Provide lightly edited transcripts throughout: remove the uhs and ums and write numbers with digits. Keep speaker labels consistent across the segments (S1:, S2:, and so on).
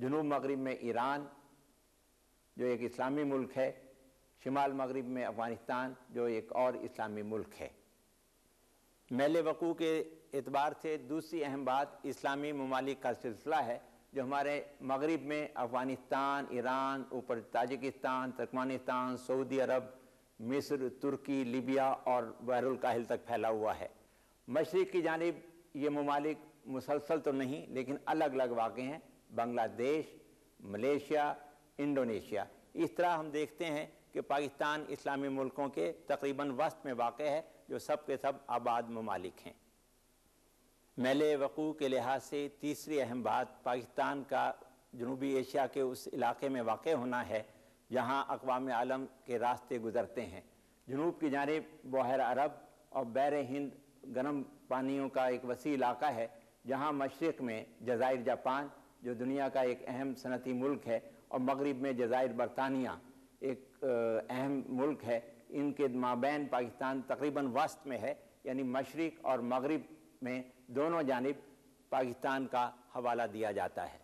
S1: جنوب مغرب میں ایران جو ایک اسلامی ملک ہے، شمال مغرب میں افغانستان جو ایک اور اسلامی ملک ہے۔ میل وقوع کے اعتبار سے دوسری اہم بات اسلامی ممالک کا سلسلہ ہے جو ہمارے مغرب میں افغانستان، ایران، اوپر تاجکستان، ترکمانستان، سعودی عرب، مصر، ترکی، لیبیا اور بحر الکاہل تک پھیلا ہوا ہے۔ مشرق کی جانب یہ ممالک مسلسل تو نہیں لیکن الگ الگ واقع ہیں، بنگلہ دیش، ملیشیا، انڈونیشیا۔ اس طرح ہم دیکھتے ہیں کہ پاکستان اسلامی ملکوں کے تقریباً وسط میں واقع ہے جو سب کے سب آباد ممالک ہیں۔ میل وقوع کے لحاظ سے تیسری اہم بات پاکستان کا جنوبی ایشیا کے اس علاقے میں واقع ہونا ہے جہاں اقوام عالم کے راستے گزرتے ہیں۔ جنوب کی جانب بحیرہ عرب اور بحر ہند گرم پانیوں کا ایک وسیع علاقہ ہے، جہاں مشرق میں جزائر جاپان جو دنیا کا ایک اہم صنعتی ملک ہے اور مغرب میں جزائر برطانیہ ایک اہم ملک ہے۔ ان کے مابین پاکستان تقریباً وسط میں ہے، یعنی مشرق اور مغرب میں دونوں جانب پاکستان کا حوالہ دیا جاتا ہے۔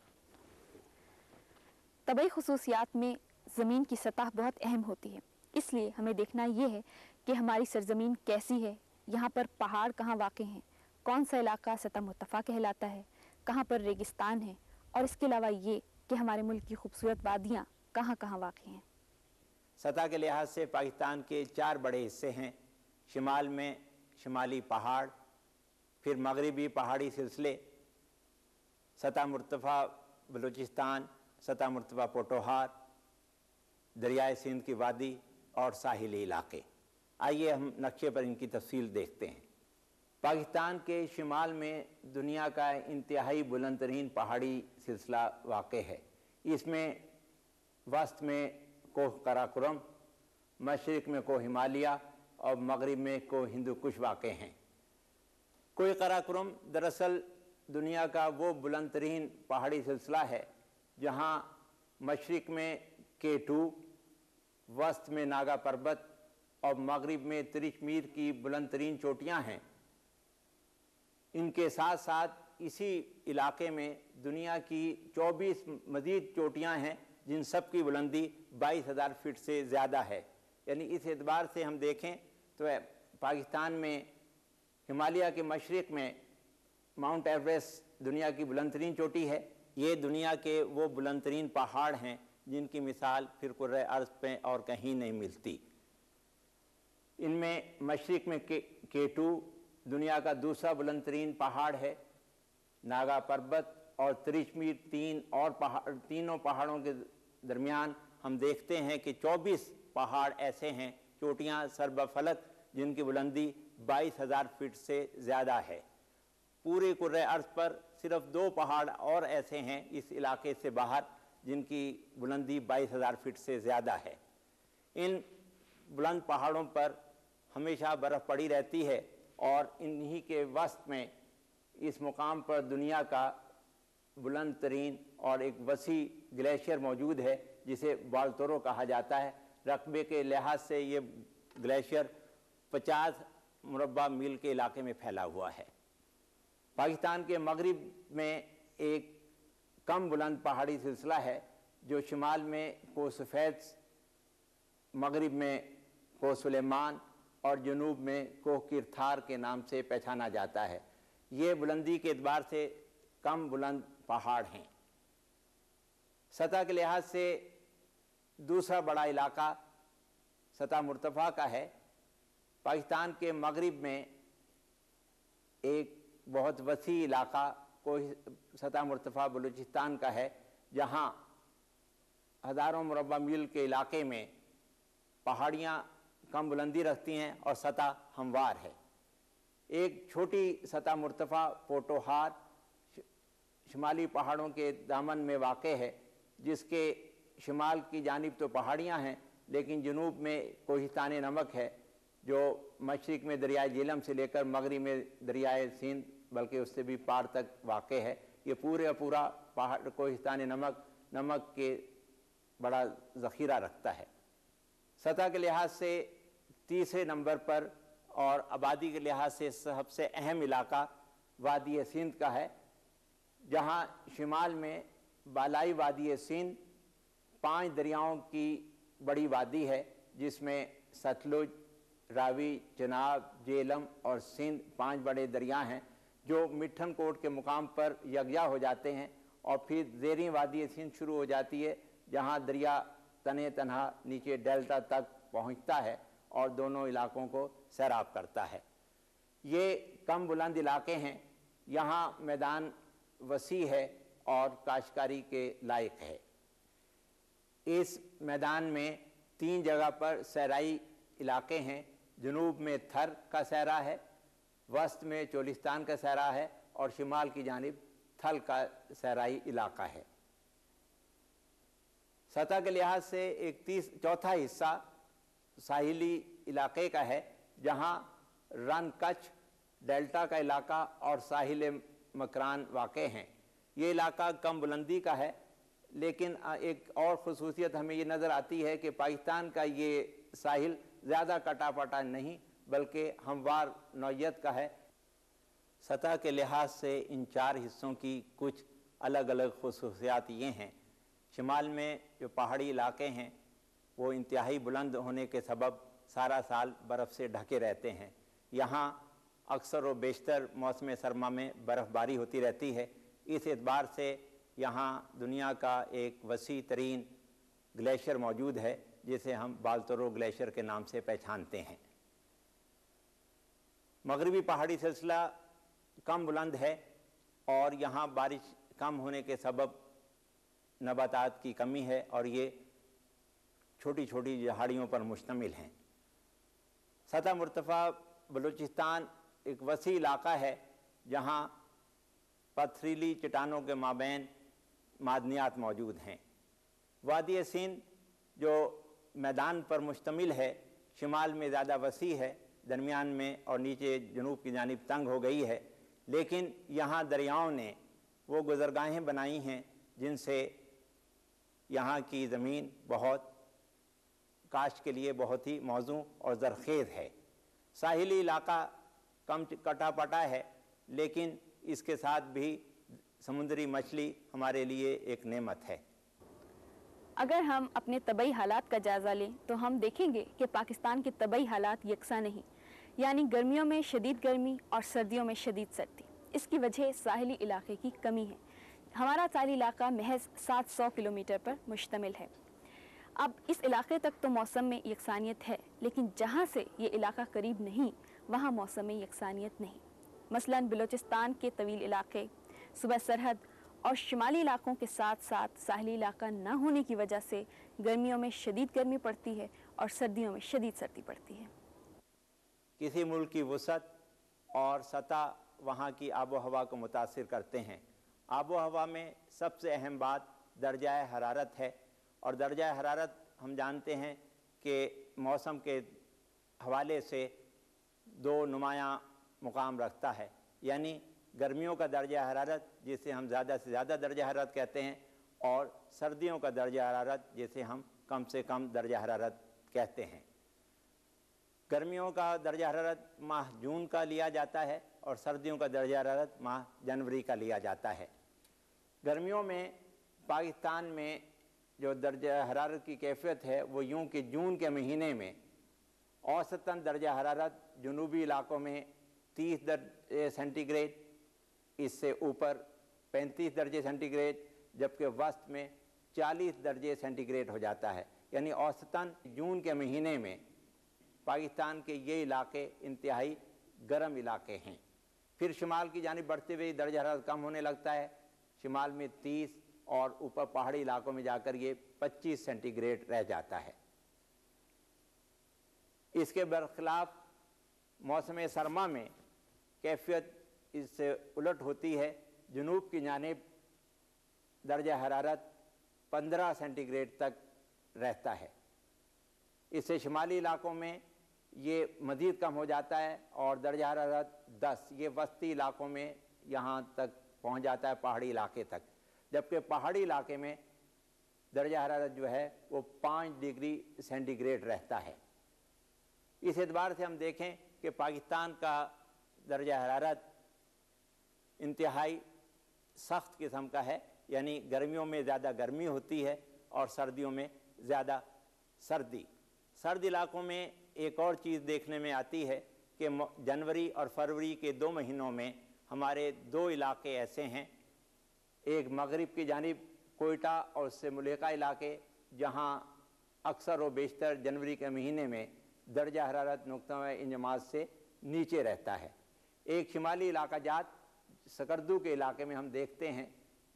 S2: طبعی خصوصیات میں زمین کی سطح بہت اہم ہوتی ہے، اس لیے ہمیں دیکھنا یہ ہے کہ ہماری سرزمین کیسی ہے، یہاں پر پہاڑ کہاں واقع ہیں، کون سا علاقہ سطح مرتفع کہلاتا ہے، کہاں پر ریگستان ہے، اور اس کے علاوہ یہ کہ ہمارے ملک کی خوبصورت وادیاں کہاں کہاں واقع ہیں۔
S1: سطح کے لحاظ سے پاکستان کے 4 بڑے حصے ہیں۔ شمال میں شمالی پہاڑ، پھر مغربی پہاڑی سلسلے، سطح مرتفع بلوچستان، سطح مرتفع پوٹوہار، دریائے سندھ کی وادی اور ساحلی علاقے۔ آئیے ہم نقشے پر ان کی تفصیل دیکھتے ہیں۔ پاکستان کے شمال میں دنیا کا انتہائی بلند ترین پہاڑی سلسلہ واقع ہے۔ اس میں وسط میں کوہ قراقرم، مشرق میں کوہ ہمالیہ اور مغرب میں کوہ ہندوکش واقع ہیں۔ کوہ قراقرم دراصل دنیا کا وہ بلند ترین پہاڑی سلسلہ ہے جہاں مشرق میں K2، وسط میں ناگا پربت اور مغرب میں ترچ میر کی بلند ترین چوٹیاں ہیں۔ ان کے ساتھ ساتھ اسی علاقے میں دنیا کی 24 مزید چوٹیاں ہیں جن سب کی بلندی 22,000 فٹ سے زیادہ ہے۔ یعنی اس اعتبار سے ہم دیکھیں تو پاکستان میں ہمالیہ کے مشرق میں ماؤنٹ ایوریسٹ دنیا کی بلند ترین چوٹی ہے۔ یہ دنیا کے وہ بلند ترین پہاڑ ہیں جن کی مثال پھر کرۂ ارض پہ اور کہیں نہیں ملتی۔ ان میں مشرق میں K2 دنیا کا دوسرا بلند ترین پہاڑ ہے۔ ناگا پربت اور ترچ میر تینوں پہاڑوں کے درمیان ہم دیکھتے ہیں کہ 24 پہاڑ ایسے ہیں، چوٹیاں سربہ فلک جن کی بلندی 22,000 فٹ سے زیادہ ہے۔ پورے کرۂ ارض پر صرف 2 پہاڑ اور ایسے ہیں اس علاقے سے باہر جن کی بلندی 22,000 فٹ سے زیادہ ہے۔ ان بلند پہاڑوں پر ہمیشہ برف پڑی رہتی ہے اور انہی کے وسط میں اس مقام پر دنیا کا بلند ترین اور ایک وسیع گلیشیئر موجود ہے جسے بالتورو کہا جاتا ہے۔ رقبے کے لحاظ سے یہ گلیشیئر 50 مربع میل کے علاقے میں پھیلا ہوا ہے۔ پاکستان کے مغرب میں ایک کم بلند پہاڑی سلسلہ ہے جو شمال میں کوہ سفید، مغرب میں کوہ سلیمان اور جنوب میں کوہ کرتھار کے نام سے پہچانا جاتا ہے۔ یہ بلندی کے اعتبار سے کم بلند پہاڑ ہیں۔ سطح کے لحاظ سے دوسرا بڑا علاقہ سطح مرتفع کا ہے۔ پاکستان کے مغرب میں ایک بہت وسیع علاقہ سطح مرتفع بلوچستان کا ہے جہاں ہزاروں مربع میل کے علاقے میں پہاڑیاں کم بلندی رکھتی ہیں اور سطح ہموار ہے۔ ایک چھوٹی سطح مرتفع پوٹوہار شمالی پہاڑوں کے دامن میں واقع ہے جس کے شمال کی جانب تو پہاڑیاں ہیں لیکن جنوب میں کوہستان نمک ہے جو مشرق میں دریائے جیلم سے لے کر مغرب میں دریائے سندھ بلکہ اس سے بھی پار تک واقع ہے۔ یہ پورا پہاڑ کوہستان نمک کے بڑا ذخیرہ رکھتا ہے۔ سطح کے لحاظ سے تیسرے نمبر پر اور آبادی کے لحاظ سے سب سے اہم علاقہ وادی سندھ کا ہے جہاں شمال میں بالائی وادی سندھ 5 دریاؤں کی بڑی وادی ہے، جس میں ستلج، راوی، چناب، جیلم اور سندھ 5 بڑے دریا ہیں جو مٹھن کوٹ کے مقام پر یکجا ہو جاتے ہیں، اور پھر زیریں وادی سندھ شروع ہو جاتی ہے جہاں دریا تنہ تنہا نیچے ڈیلٹا تک پہنچتا ہے اور دونوں علاقوں کو سیراب کرتا ہے۔ یہ کم بلند علاقے ہیں، یہاں میدان وسیع ہے اور کاشتکاری کے لائق ہے۔ اس میدان میں 3 جگہ پر صحرائی علاقے ہیں، جنوب میں تھر کا صحرا ہے، وسط میں چولستان کا صحرا ہے اور شمال کی جانب تھل کا صحرائی علاقہ ہے۔ سطح کے لحاظ سے ایک چوتھا حصہ ساحلی علاقے کا ہے، جہاں رن کچھ، ڈیلٹا کا علاقہ اور ساحل مکران واقع ہیں۔ یہ علاقہ کم بلندی کا ہے، لیکن ایک اور خصوصیت ہمیں یہ نظر آتی ہے کہ پاکستان کا یہ ساحل زیادہ کٹا پٹا نہیں بلکہ ہموار نوعیت کا ہے۔ سطح کے لحاظ سے ان 4 حصوں کی کچھ الگ الگ خصوصیات یہ ہیں۔ شمال میں جو پہاڑی علاقے ہیں وہ انتہائی بلند ہونے کے سبب سارا سال برف سے ڈھکے رہتے ہیں۔ یہاں اکثر و بیشتر موسم سرما میں برف باری ہوتی رہتی ہے۔ اس اعتبار سے یہاں دنیا کا ایک وسیع ترین گلیشیئر موجود ہے جسے ہم بالتورو گلیشیئر کے نام سے پہچانتے ہیں۔ مغربی پہاڑی سلسلہ کم بلند ہے اور یہاں بارش کم ہونے کے سبب نباتات کی کمی ہے اور یہ چھوٹی چھوٹی جھاڑیوں پر مشتمل ہیں۔ سطح مرتفع بلوچستان ایک وسیع علاقہ ہے جہاں پتھریلی چٹانوں کے مابین معدنیات موجود ہیں۔ وادی سندھ جو میدان پر مشتمل ہے، شمال میں زیادہ وسیع ہے، درمیان میں اور نیچے جنوب کی جانب تنگ ہو گئی ہے، لیکن یہاں دریاؤں نے وہ گزرگاہیں بنائی ہیں جن سے یہاں کی زمین بہت کاشت کے لیے بہت ہی موزوں اور زرخیز ہے۔ ساحلی علاقہ کم کٹا پٹا ہے، لیکن اس کے ساتھ بھی سمندری مچھلی ہمارے لیے ایک نعمت ہے۔
S2: اگر ہم اپنے طبعی حالات کا جائزہ لیں تو ہم دیکھیں گے کہ پاکستان کے طبعی حالات یکساں نہیں، یعنی گرمیوں میں شدید گرمی اور سردیوں میں شدید سردی۔ اس کی وجہ ساحلی علاقے کی کمی ہے۔ ہمارا ساحلی علاقہ محض 700 کلومیٹر پر مشتمل ہے۔ اب اس علاقے تک تو موسم میں یکسانیت ہے، لیکن جہاں سے یہ علاقہ قریب نہیں وہاں موسم میں یکسانیت نہیں۔ مثلاً بلوچستان کے طویل علاقے، صوبہ سرحد اور شمالی علاقوں کے ساتھ ساتھ ساحلی علاقہ نہ ہونے کی وجہ سے گرمیوں میں شدید گرمی پڑتی ہے اور سردیوں میں شدید سردی پڑتی ہے۔
S1: کسی ملک کی وسعت اور سطح وہاں کی آب و ہوا کو متاثر کرتے ہیں۔ آب و ہوا میں سب سے اہم بات درجہ حرارت ہے، اور درجہ حرارت ہم جانتے ہیں کہ موسم کے حوالے سے 2 نمایاں مقام رکھتا ہے، یعنی گرمیوں کا درجہ حرارت جسے ہم زیادہ سے زیادہ درجہ حرارت کہتے ہیں، اور سردیوں کا درجہ حرارت جسے ہم کم سے کم درجہ حرارت کہتے ہیں۔ گرمیوں کا درجہ حرارت ماہ جون کا لیا جاتا ہے اور سردیوں کا درجہ حرارت ماہ جنوری کا لیا جاتا ہے۔ گرمیوں میں پاکستان میں جو درجہ حرارت کی کیفیت ہے وہ یوں کہ جون کے مہینے میں اوسطاً درجہ حرارت جنوبی علاقوں میں 30 درجے سینٹی گریڈ، اس سے اوپر 35 درجے سینٹی گریڈ، جبکہ وسط میں 40 درجے سینٹی گریڈ ہو جاتا ہے۔ یعنی اوسطاً جون کے مہینے میں پاکستان کے یہ علاقے انتہائی گرم علاقے ہیں۔ پھر شمال کی جانب بڑھتے ہوئے درجہ حرارت کم ہونے لگتا ہے، شمال میں 30 اور اوپر پہاڑی علاقوں میں جا کر یہ 25 سینٹی گریڈ رہ جاتا ہے۔ اس کے برخلاف موسم سرما میں کیفیت اس سے الٹ ہوتی ہے، جنوب کی جانب درجہ حرارت 15 سینٹی گریڈ تک رہتا ہے، اس سے شمالی علاقوں میں یہ مزید کم ہو جاتا ہے اور درجہ حرارت 10 یہ وسطی علاقوں میں یہاں تک پہنچ جاتا ہے، پہاڑی علاقے تک، جبکہ پہاڑی علاقے میں درجہ حرارت جو ہے وہ 5 ڈگری سینٹی گریڈ رہتا ہے۔ اس اعتبار سے ہم دیکھیں کہ پاکستان کا درجہ حرارت انتہائی سخت قسم کا ہے، یعنی گرمیوں میں زیادہ گرمی ہوتی ہے اور سردیوں میں زیادہ سردی۔ سرد علاقوں میں ایک اور چیز دیکھنے میں آتی ہے کہ جنوری اور فروری کے 2 مہینوں میں ہمارے 2 علاقے ایسے ہیں، ایک مغرب کی جانب کوئٹہ اور اس سے ملحقہ علاقے، جہاں اکثر و بیشتر جنوری کے مہینے میں درجہ حرارت نقطہ انجماد سے نیچے رہتا ہے۔ ایک شمالی علاقہ جات سکردو کے علاقے میں ہم دیکھتے ہیں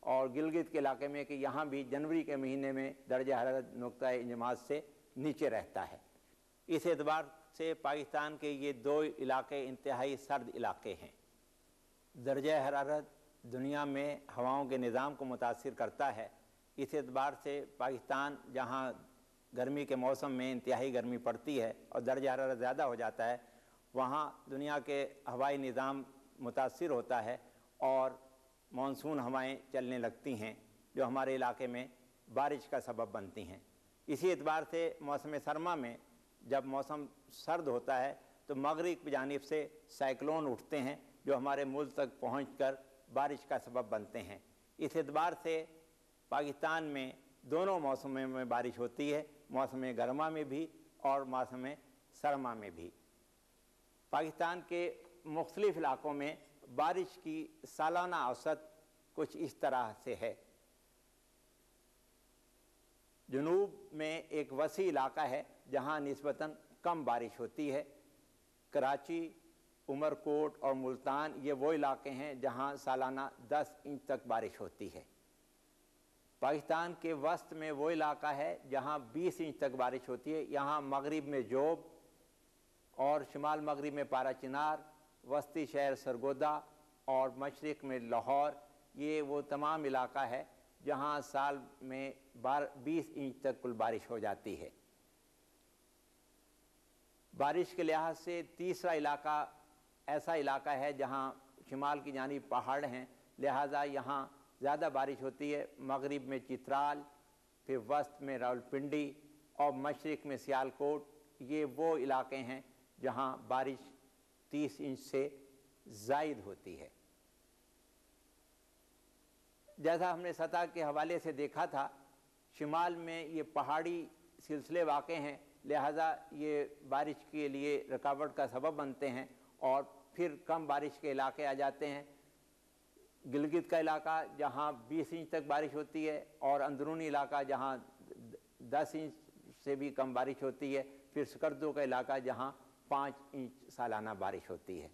S1: اور گلگت کے علاقے میں کہ یہاں بھی جنوری کے مہینے میں درجہ حرارت نقطہ انجماد سے نیچے رہتا ہے۔ اس اعتبار سے پاکستان کے یہ 2 علاقے انتہائی سرد علاقے ہیں۔ درجہ حرارت دنیا میں ہواؤں کے نظام کو متاثر کرتا ہے۔ اس اعتبار سے پاکستان جہاں گرمی کے موسم میں انتہائی گرمی پڑتی ہے اور درجہ حرارت زیادہ ہو جاتا ہے، وہاں دنیا کے ہوائی نظام متاثر ہوتا ہے اور مانسون ہوائیں چلنے لگتی ہیں جو ہمارے علاقے میں بارش کا سبب بنتی ہیں۔ اسی اعتبار سے موسم سرما میں جب موسم سرد ہوتا ہے تو مغرب کی جانب سے سائیکلون اٹھتے ہیں جو ہمارے ملک تک پہنچ کر بارش کا سبب بنتے ہیں۔ اس اعتبار سے پاکستان میں دونوں موسموں میں بارش ہوتی ہے، موسم گرما میں بھی اور موسم سرما میں بھی۔ پاکستان کے مختلف علاقوں میں بارش کی سالانہ اوسط کچھ اس طرح سے ہے۔ جنوب میں ایک وسیع علاقہ ہے جہاں نسبتاً کم بارش ہوتی ہے۔ کراچی، عمر کوٹ اور ملتان یہ وہ علاقے ہیں جہاں سالانہ 10 انچ تک بارش ہوتی ہے۔ پاکستان کے وسط میں وہ علاقہ ہے جہاں 20 انچ تک بارش ہوتی ہے۔ یہاں مغرب میں جوب اور شمال مغرب میں پارا چنار، وسطی شہر سرگودا اور مشرق میں لاہور، یہ وہ تمام علاقہ ہے جہاں سال میں 20 انچ تک کل بارش ہو جاتی ہے۔ بارش کے لحاظ سے تیسرا علاقہ ایسا علاقہ ہے جہاں شمال کی جانب پہاڑ ہیں، لہٰذا یہاں زیادہ بارش ہوتی ہے۔ مغرب میں چترال، پھر وسط میں راولپنڈی اور مشرق میں سیالکوٹ، یہ وہ علاقے ہیں جہاں بارش 30 انچ سے زائد ہوتی ہے۔ جیسا ہم نے سطح کے حوالے سے دیکھا تھا، شمال میں یہ پہاڑی سلسلے واقع ہیں، لہذا یہ بارش کے لیے رکاوٹ کا سبب بنتے ہیں اور پھر کم بارش کے علاقے آ جاتے ہیں۔ گلگت کا علاقہ جہاں 20 انچ تک بارش ہوتی ہے اور اندرونی علاقہ جہاں 10 انچ سے بھی کم بارش ہوتی ہے، پھر سکردو کا علاقہ جہاں 5 انچ سالانہ بارش ہوتی ہے۔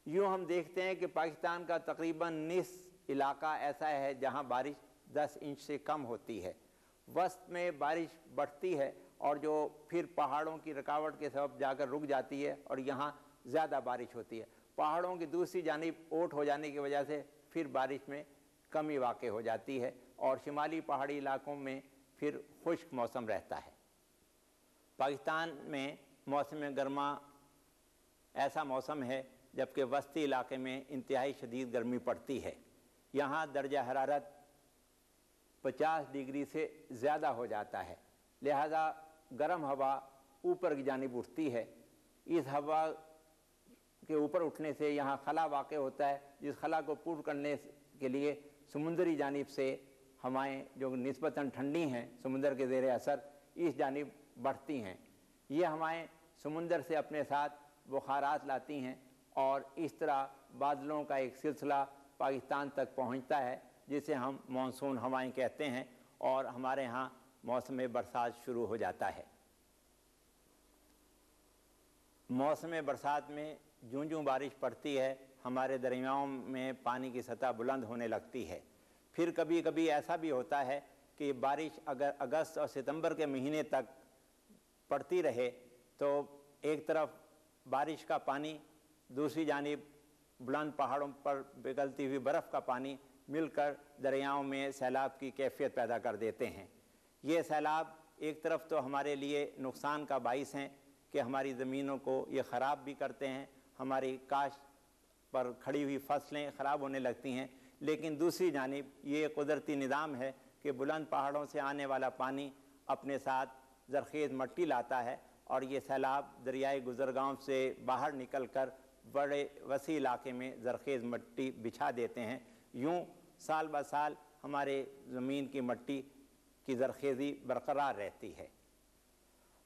S1: یوں ہم دیکھتے ہیں کہ پاکستان کا تقریباً نصف علاقہ ایسا ہے جہاں بارش 10 انچ سے کم ہوتی ہے۔ وسط میں بارش بڑھتی ہے اور جو پھر پہاڑوں کی رکاوٹ کے سبب جا کر رک جاتی ہے اور یہاں زیادہ بارش ہوتی ہے۔ پہاڑوں کی دوسری جانب اوٹ ہو جانے کی وجہ سے پھر بارش میں کمی واقع ہو جاتی ہے اور شمالی پہاڑی علاقوں میں پھر خشک موسم رہتا ہے۔ پاکستان میں موسم گرما ایسا موسم ہے جبکہ وسطی علاقے میں انتہائی شدید گرمی پڑتی ہے۔ یہاں درجہ حرارت 50 ڈگری سے زیادہ ہو جاتا ہے، لہذا گرم ہوا اوپر کی جانب اٹھتی ہے۔ اس ہوا کے اوپر اٹھنے سے یہاں خلا واقع ہوتا ہے، جس خلا کو پر کرنے کے لیے سمندری جانب سے ہوائیں جو نسبتاً ٹھنڈی ہیں سمندر کے زیر اثر اس جانب بڑھتی ہیں۔ یہ ہوائیں سمندر سے اپنے ساتھ بخارات لاتی ہیں اور اس طرح بادلوں کا ایک سلسلہ پاکستان تک پہنچتا ہے جسے ہم مانسون ہوائیں کہتے ہیں اور ہمارے ہاں موسم برسات شروع ہو جاتا ہے۔ موسم برسات میں جوں جوں بارش پڑتی ہے ہمارے دریاؤں میں پانی کی سطح بلند ہونے لگتی ہے۔ پھر کبھی کبھی ایسا بھی ہوتا ہے کہ بارش اگر اگست اور ستمبر کے مہینے تک پڑتی رہے تو ایک طرف بارش کا پانی، دوسری جانب بلند پہاڑوں پر پگھلتی ہوئی برف کا پانی مل کر دریاؤں میں سیلاب کی کیفیت پیدا کر دیتے ہیں۔ یہ سیلاب ایک طرف تو ہمارے لیے نقصان کا باعث ہیں کہ ہماری زمینوں کو یہ خراب بھی کرتے ہیں، ہماری کاشت پر کھڑی ہوئی فصلیں خراب ہونے لگتی ہیں، لیکن دوسری جانب یہ قدرتی نظام ہے کہ بلند پہاڑوں سے آنے والا پانی اپنے ساتھ زرخیز مٹی لاتا ہے اور یہ سیلاب دریائے گزرگاؤں سے باہر نکل کر بڑے وسیع علاقے میں زرخیز مٹی بچھا دیتے ہیں۔ یوں سال بہ سال ہمارے زمین کی مٹی کی زرخیزی برقرار رہتی ہے۔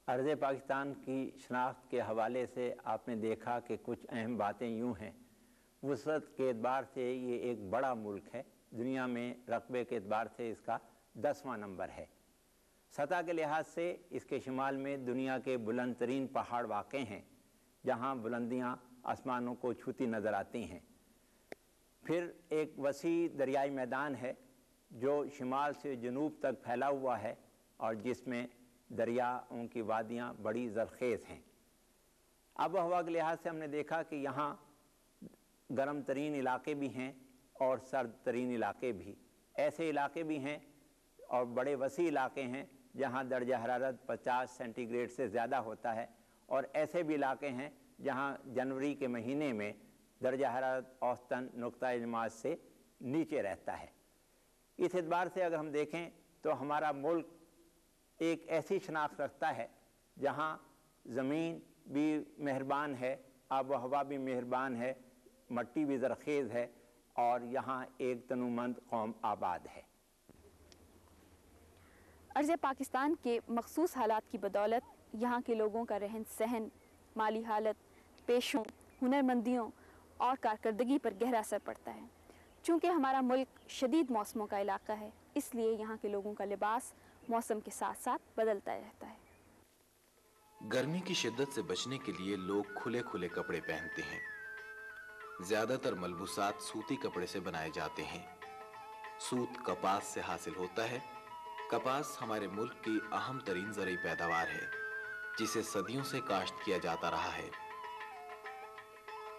S1: ارض پاکستان کی شناخت کے حوالے سے آپ نے دیکھا کہ کچھ اہم باتیں یوں ہیں۔ وسعت کے اعتبار سے یہ ایک بڑا ملک ہے، دنیا میں رقبے کے اعتبار سے اس کا 10واں نمبر ہے۔ سطح کے لحاظ سے اس کے شمال میں دنیا کے بلند ترین پہاڑ واقع ہیں، جہاں بلندیاں آسمانوں کو چھوتی نظر آتی ہیں۔ پھر ایک وسیع دریائی میدان ہے جو شمال سے جنوب تک پھیلا ہوا ہے اور جس میں دریاؤں کی وادیاں بڑی زرخیز ہیں۔ آب و ہوا کے لحاظ سے ہم نے دیکھا کہ یہاں گرم ترین علاقے بھی ہیں اور سرد ترین علاقے بھی، ایسے علاقے بھی ہیں اور بڑے وسیع علاقے ہیں جہاں درجہ حرارت 50 سینٹی گریڈ سے زیادہ ہوتا ہے، اور ایسے بھی علاقے ہیں جہاں جنوری کے مہینے میں درجہ حرارت اوسطاً نقطہ اجماع سے نیچے رہتا ہے۔ اس اعتبار سے اگر ہم دیکھیں تو ہمارا ملک ایک ایسی شناخت رکھتا ہے جہاں زمین بھی مہربان ہے، آب و ہوا بھی مہربان ہے، مٹی بھی زرخیز ہے، اور یہاں ایک تنومند قوم آباد ہے۔
S2: ارض پاکستان کے مخصوص حالات کی بدولت یہاں کے لوگوں کا رہن سہن، مالی حالت، پیشوں، ہنرمندیوں اور کارکردگی پر گہرا اثر پڑتا ہے۔ چونکہ ہمارا ملک شدید موسموں کا علاقہ ہے، اس لیے یہاں کے لوگوں کا لباس موسم کے ساتھ ساتھ بدلتا رہتا ہے۔
S3: گرمی کی شدت سے بچنے کے لیے لوگ کھلے کھلے کپڑے پہنتے ہیں۔ زیادہ تر ملبوسات سوتی کپڑے سے بنائے جاتے ہیں۔ سوت کپاس سے حاصل ہوتا ہے۔ کپاس ہمارے ملک کی اہم ترین زرعی پیداوار ہے، جسے صدیوں سے کاشت کیا جاتا رہا ہے۔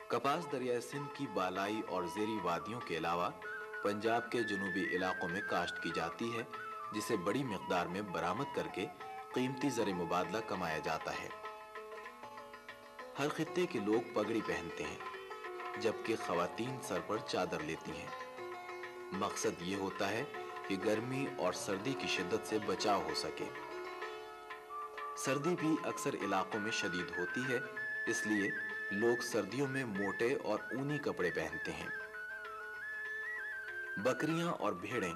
S3: کپاس دریائے سندھ کی بالائی اور زیریں وادیوں کے علاوہ پنجاب کے جنوبی علاقوں میں کاشت کی جاتی ہے، جسے بڑی مقدار میں برآمد کر کے قیمتی زر مبادلہ کمایا جاتا ہے۔ ہر خطے کے لوگ پگڑی پہنتے ہیں، جبکہ خواتین سر پر چادر لیتی ہیں۔ مقصد یہ ہوتا ہے کہ گرمی اور سردی کی شدت سے بچاؤ ہو سکے۔ سردی بھی اکثر علاقوں میں شدید ہوتی ہے، اس لیے لوگ سردیوں میں موٹے اور اونی کپڑے پہنتے ہیں۔ بکریاں اور بھیڑیں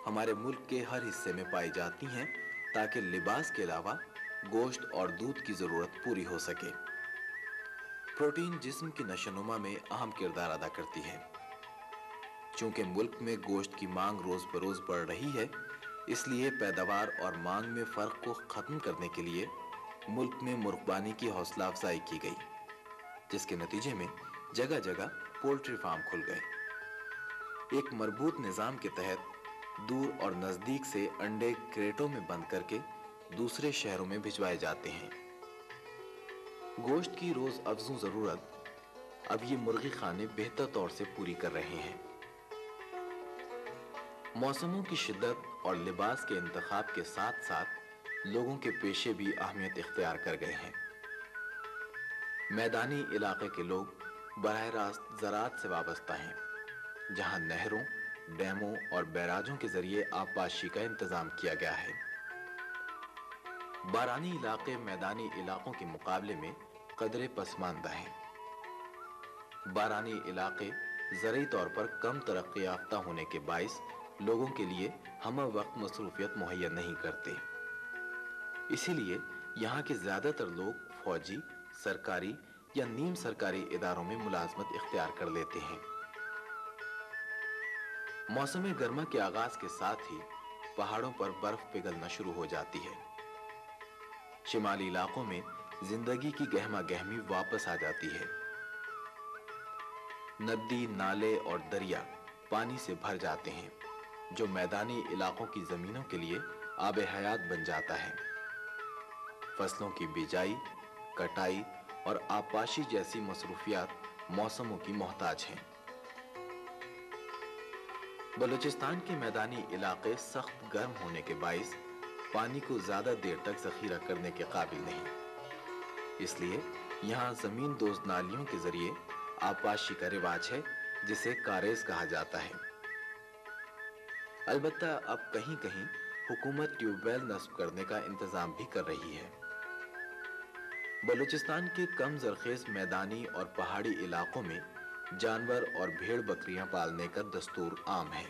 S3: ہمارے ملک کے ہر حصے میں پائی جاتی ہیں تاکہ لباس کے علاوہ گوشت اور دودھ کی ضرورت پوری ہو سکے۔ پروٹین جسم کی نشو و نما میں اہم کردار ادا کرتی ہے۔ چونکہ ملک میں گوشت کی مانگ روز بروز بڑھ رہی ہے، اس لیے پیداوار اور مانگ میں فرق کو ختم کرنے کے لیے ملک میں مرغبانی کی حوصلہ افزائی کی گئی، جس کے نتیجے میں جگہ جگہ پولٹری فارم کھل گئے۔ ایک مربوط نظام کے تحت دور اور نزدیک سے انڈے کریٹوں میں بند کر کے دوسرے شہروں میں بھجوائے جاتے ہیں۔ گوشت کی روز افزوں ضرورت اب یہ مرغی خانے بہتر طور سے پوری کر رہے ہیں۔ موسموں کی شدت اور لباس کے انتخاب کے ساتھ ساتھ لوگوں کے پیشے بھی اہمیت اختیار کر گئے ہیں۔ میدانی علاقے کے لوگ براہ راست زراعت سے وابستہ ہیں، جہاں نہروں، ڈیموں اور بیراجوں کے ذریعے آبپاشی کا انتظام کیا گیا ہے۔ بارانی علاقے میدانی علاقوں کے مقابلے میں قدرے پسماندہ ہیں۔ بارانی علاقے زرعی طور پر کم ترقی یافتہ ہونے کے باعث لوگوں کے لیے ہمہ وقت مصروفیت مہیا نہیں کرتے۔ اسی لیے یہاں کے زیادہ تر لوگ فوجی، سرکاری یا نیم سرکاری اداروں میں ملازمت اختیار کر لیتے ہیں۔ موسم گرما کے آغاز کے ساتھ ہی پہاڑوں پر برف پگھلنا شروع ہو جاتی ہے۔ شمالی علاقوں میں زندگی کی گہما گہمی واپس آ جاتی ہے۔ ندی، نالے اور دریا پانی سے بھر جاتے ہیں، جو میدانی علاقوں کی زمینوں کے لیے آب حیات بن جاتا ہے۔ فصلوں کی بیجائی، کٹائی اور آبپاشی جیسی مصروفیات موسموں کی محتاج ہیں۔ بلوچستان کے میدانی علاقے سخت گرم ہونے کے باعث پانی کو زیادہ دیر تک ذخیرہ کرنے کے قابل نہیں، اس لیے یہاں زمین دوز نالیوں کے ذریعے آبپاشی کا رواج ہے، جسے کاریز کہا جاتا ہے۔ البتہ اب کہیں کہیں حکومت ٹیوب ویل نصب کرنے کا انتظام بھی کر رہی ہے۔ بلوچستان کے کم زرخیز میدانی اور پہاڑی علاقوں میں جانور اور بھیڑ بکریاں پالنے کا دستور عام ہے۔